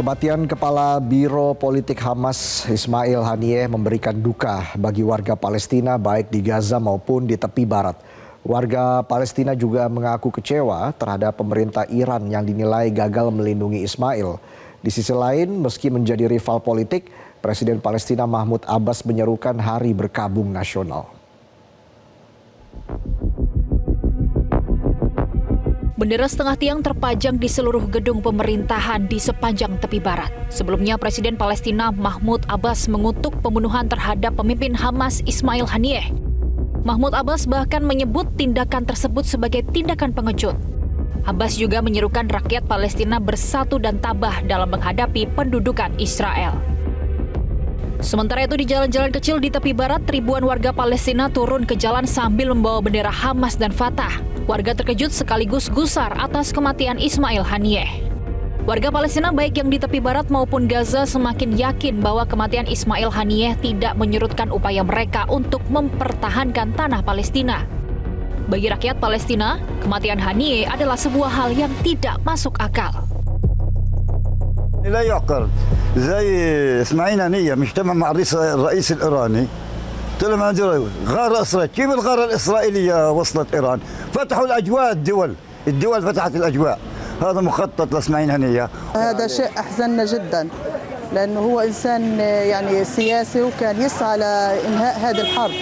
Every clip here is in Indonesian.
Kematian Kepala Biro Politik Hamas Ismail Haniyeh memberikan duka bagi warga Palestina baik di Gaza maupun di tepi barat. Warga Palestina juga mengaku kecewa terhadap pemerintah Iran yang dinilai gagal melindungi Ismail. Di sisi lain, meski menjadi rival politik, Presiden Palestina Mahmud Abbas menyerukan Hari Berkabung Nasional. Bendera setengah tiang terpajang di seluruh gedung pemerintahan di sepanjang tepi barat. Sebelumnya, Presiden Palestina Mahmud Abbas mengutuk pembunuhan terhadap pemimpin Hamas Ismail Haniyeh. Mahmud Abbas bahkan menyebut tindakan tersebut sebagai tindakan pengejut. Abbas juga menyerukan rakyat Palestina bersatu dan tabah dalam menghadapi pendudukan Israel. Sementara itu di jalan-jalan kecil di tepi barat, ribuan warga Palestina turun ke jalan sambil membawa bendera Hamas dan Fatah. Warga terkejut sekaligus gusar atas kematian Ismail Haniyeh. Warga Palestina baik yang di tepi barat maupun Gaza semakin yakin bahwa kematian Ismail Haniyeh tidak menyurutkan upaya mereka untuk mempertahankan tanah Palestina. Bagi rakyat Palestina, kematian Haniyeh adalah sebuah hal yang tidak masuk akal. لا يعقل زي اسماعيل هنية مجتمع مع الرئيس الإيراني قلت لهم غار إسرائيل كيف الغارة الإسرائيلية وصلت إيران فتحوا الأجواء الدول فتحت الأجواء هذا مخطط لاسماعيل هنية. هذا شيء أحزننا جدا لأنه هو إنسان يعني سياسي وكان يسعى لإنهاء هذه الحرب.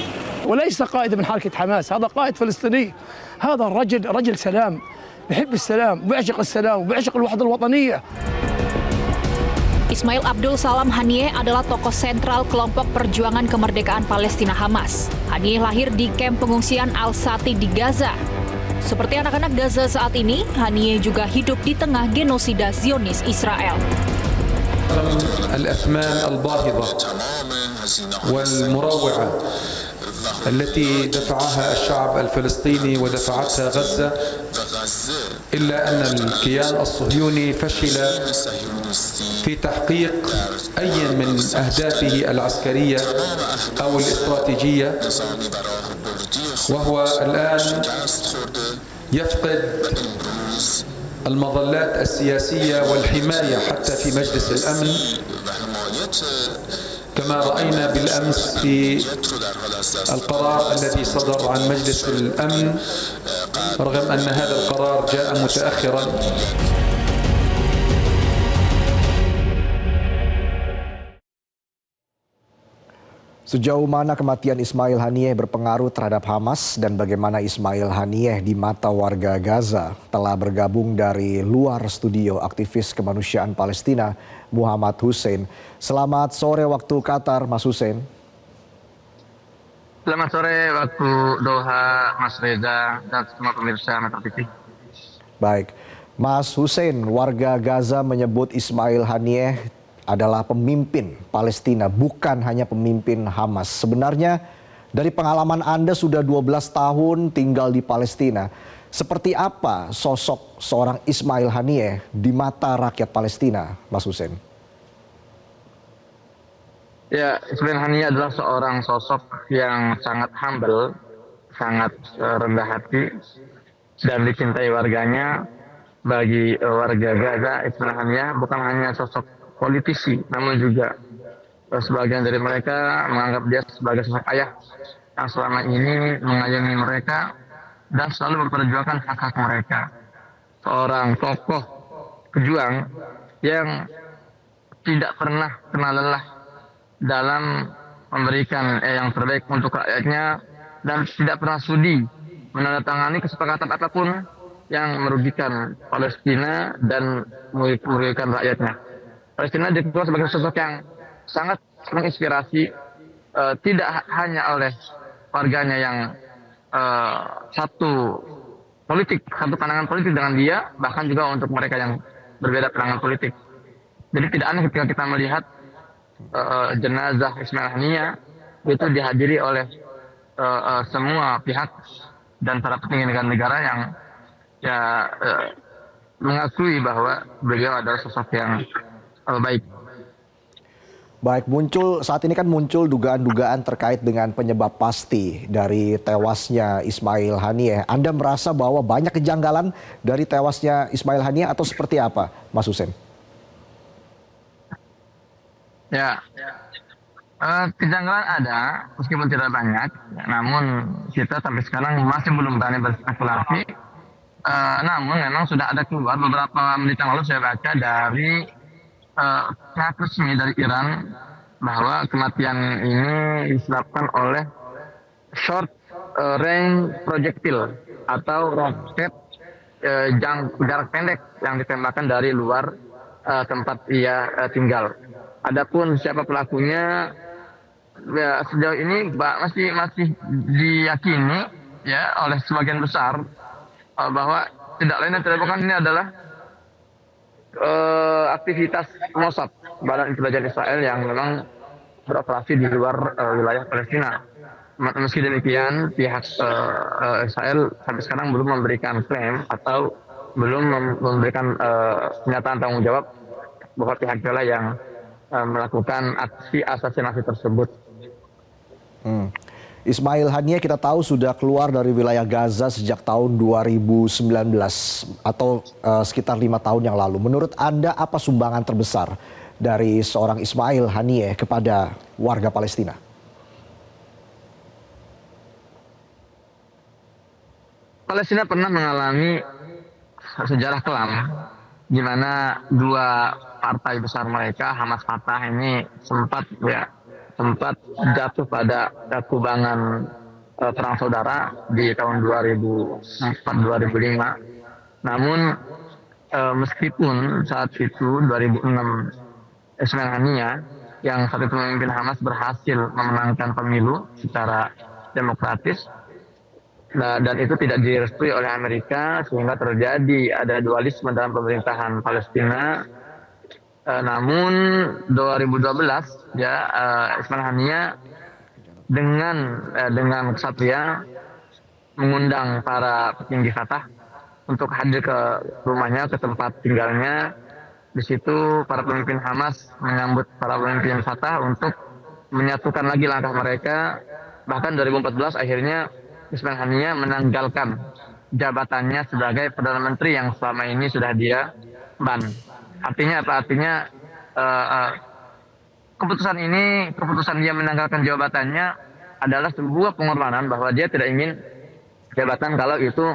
وليس قائد من حركة حماس، هذا قائد فلسطيني، هذا رجل سلام، يحب السلام ويعشق السلام ويعشق الوحدة الوطنية. Ismail Abdul Salam Haniyeh adalah tokoh sentral kelompok perjuangan kemerdekaan Palestina Hamas. Haniyeh lahir di kamp pengungsian Al-Sati di Gaza. Seperti anak-anak Gaza saat ini, Haniyeh juga hidup di tengah genosida Zionis Israel. الأثمان الباهظة والمروعة التي دفعها الشعب الفلسطيني ودفعتها غزة إلا أن الكيان الصهيوني فشل في تحقيق أي من أهدافه العسكرية أو الاستراتيجية وهو الآن يفقد المظلات السياسية والحماية حتى في مجلس الأمن كما رأينا بالأمس في القرار الذي صدر عن مجلس الأمن رغم أن هذا القرار جاء متأخرا. Sejauh mana kematian Ismail Haniyeh berpengaruh terhadap Hamas dan bagaimana Ismail Haniyeh di mata warga Gaza? Telah bergabung dari luar studio aktivis kemanusiaan Palestina Muhammad Hussein. Selamat sore waktu Qatar, Mas Hussein. Selamat sore waktu Doha, Mas Reza dan semua pemirsa Metro TV. Baik, Mas Hussein, warga Gaza menyebut Ismail Haniyeh adalah pemimpin Palestina, bukan hanya pemimpin Hamas. Sebenarnya dari pengalaman Anda sudah 12 tahun tinggal di Palestina. Seperti apa sosok seorang Ismail Haniyeh di mata rakyat Palestina, Mas Hussein? Ya, Ismail Haniyeh adalah seorang sosok yang sangat humble, sangat rendah hati, dan dicintai warganya. Bagi warga Gaza, Ismail Haniyeh bukan hanya sosok politisi, namun juga sebagian dari mereka menganggap dia sebagai sosok ayah yang selama ini mengayomi mereka dan selalu memperjuangkan hak-hak mereka. Seorang tokoh pejuang yang tidak pernah kenal lelah dalam memberikan yang terbaik untuk rakyatnya dan tidak pernah sudi menandatangani kesepakatan apapun yang merugikan Palestina dan merugikan rakyatnya. Palestina dikenal sebagai sosok yang sangat menginspirasi, tidak hanya oleh warganya yang satu pandangan politik dengan dia, bahkan juga untuk mereka yang berbeda pandangan politik. Jadi tidak aneh ketika kita melihat jenazah Ismail Haniyeh itu dihadiri oleh semua pihak dan para petinggi negara yang mengakui bahwa beliau adalah sosok yang baik. Baik, saat ini kan muncul dugaan-dugaan terkait dengan penyebab pasti dari tewasnya Ismail Haniyeh. Anda merasa bahwa banyak kejanggalan dari tewasnya Ismail Haniyeh atau seperti apa, Mas Hussein? Ya, kejanggalan ada, meskipun tidak banyak, namun kita sampai sekarang masih belum berani berspekulasi. Namun memang sudah ada keluar beberapa menit yang lalu saya baca dari pihak resmi dari Iran bahwa kematian ini disebabkan oleh short range projectile atau roket jarak pendek yang ditembakkan dari luar tempat ia tinggal. Adapun siapa pelakunya, ya, sejauh ini masih diyakini ya oleh sebagian besar bahwa tidak lain dan tidak bukan ini adalah aktivitas Mossad, Badan Intelijen Israel yang memang beroperasi di luar wilayah Palestina. Meski demikian, pihak Israel sampai sekarang belum memberikan klaim atau belum memberikan pernyataan tanggung jawab bahwa pihak Israel yang melakukan aksi asasinasi tersebut. Ismail Haniyeh kita tahu sudah keluar dari wilayah Gaza sejak tahun 2019 atau sekitar 5 tahun yang lalu. Menurut Anda apa sumbangan terbesar dari seorang Ismail Haniyeh kepada warga Palestina? Palestina pernah mengalami sejarah kelam di mana dua partai besar mereka, Hamas Fatah ini sempat jatuh pada kubangan perang saudara di tahun 2004-2005. Namun meskipun saat itu 2006 Ismail Haniyeh yang saat itu memimpin Hamas berhasil memenangkan pemilu secara demokratis, dan itu tidak direstui oleh Amerika sehingga ada dualisme dalam pemerintahan Palestina. Namun 2012 ya Ismail Haniyeh dengan kesatria mengundang para petinggi Fatah untuk hadir ke rumahnya, ke tempat tinggalnya. Di situ para pemimpin Hamas menyambut para pemimpin Fatah untuk menyatukan lagi langkah mereka. Bahkan 2014 akhirnya Ismail Haniyeh menanggalkan jabatannya sebagai Perdana Menteri yang selama ini sudah dia ban. Artinya apa? Artinya keputusan dia menanggalkan jabatannya adalah sebuah pengorbanan bahwa dia tidak ingin jabatan kalau itu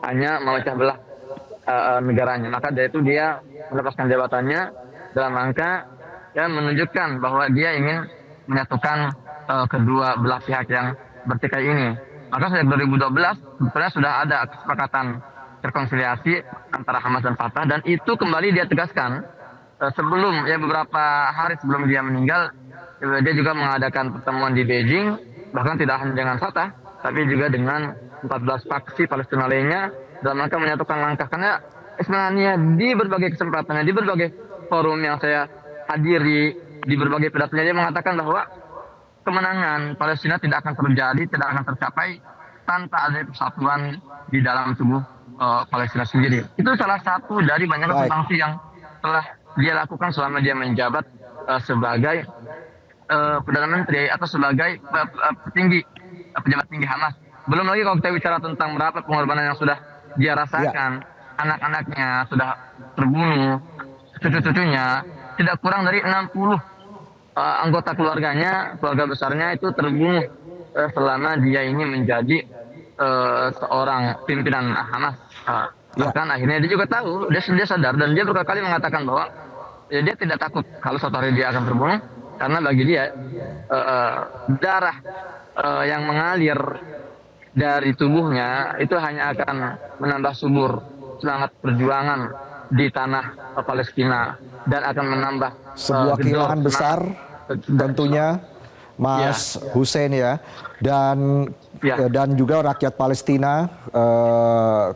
hanya memecah belah negaranya. Maka dari itu dia melepaskan jabatannya dalam rangka ya menunjukkan bahwa dia ingin menyatukan kedua belah pihak yang bertikai ini. Maka sejak 2012 sebenarnya sudah ada kesepakatan rekonsiliasi antara Hamas dan Fatah, dan itu kembali dia tegaskan sebelum beberapa hari sebelum dia meninggal. Dia juga mengadakan pertemuan di Beijing, bahkan tidak hanya dengan Fatah tapi juga dengan 14 faksi Palestina lainnya dalam rangka menyatukan langkah. Karena Ismail Haniyeh di berbagai kesempatannya, di berbagai forum yang saya hadiri, di berbagai pidatonya dia mengatakan bahwa kemenangan Palestina tidak akan terjadi, tidak akan tercapai tanpa ada persatuan di dalam tubuh Palestina sendiri. Itu salah satu dari banyak sanksi yang telah dia lakukan selama dia menjabat sebagai Perdana Menteri atau sebagai pejabat tinggi Hamas. Belum lagi kalau kita bicara tentang berapa pengorbanan yang sudah dia rasakan, anak-anaknya sudah terbunuh, cucu-cucunya, tidak kurang dari 60 anggota keluarga besarnya itu terbunuh selama dia ini menjadi seorang pimpinan Hamas. Bahkan akhirnya dia juga tahu, dia sadar, dan dia berkali-kali mengatakan bahwa dia tidak takut kalau suatu hari dia akan terbunuh, karena bagi dia darah yang mengalir dari tubuhnya itu hanya akan menambah subur semangat perjuangan di tanah Palestina dan akan menambah sebuah kehilangan besar tentunya Mas Hussein ya, dan juga rakyat Palestina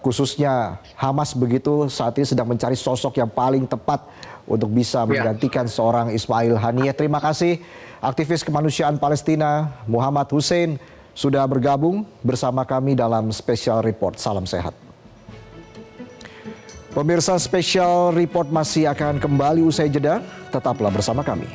khususnya Hamas begitu saat ini sedang mencari sosok yang paling tepat untuk bisa menggantikan seorang Ismail Haniyeh. Terima kasih aktivis kemanusiaan Palestina Muhammad Hussein sudah bergabung bersama kami dalam Special Report. Salam sehat. Pemirsa, Special Report masih akan kembali usai jeda. Tetaplah bersama kami.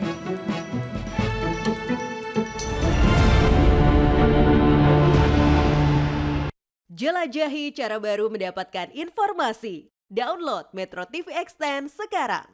Jelajahi cara baru mendapatkan informasi. Download Metro TV Extend sekarang.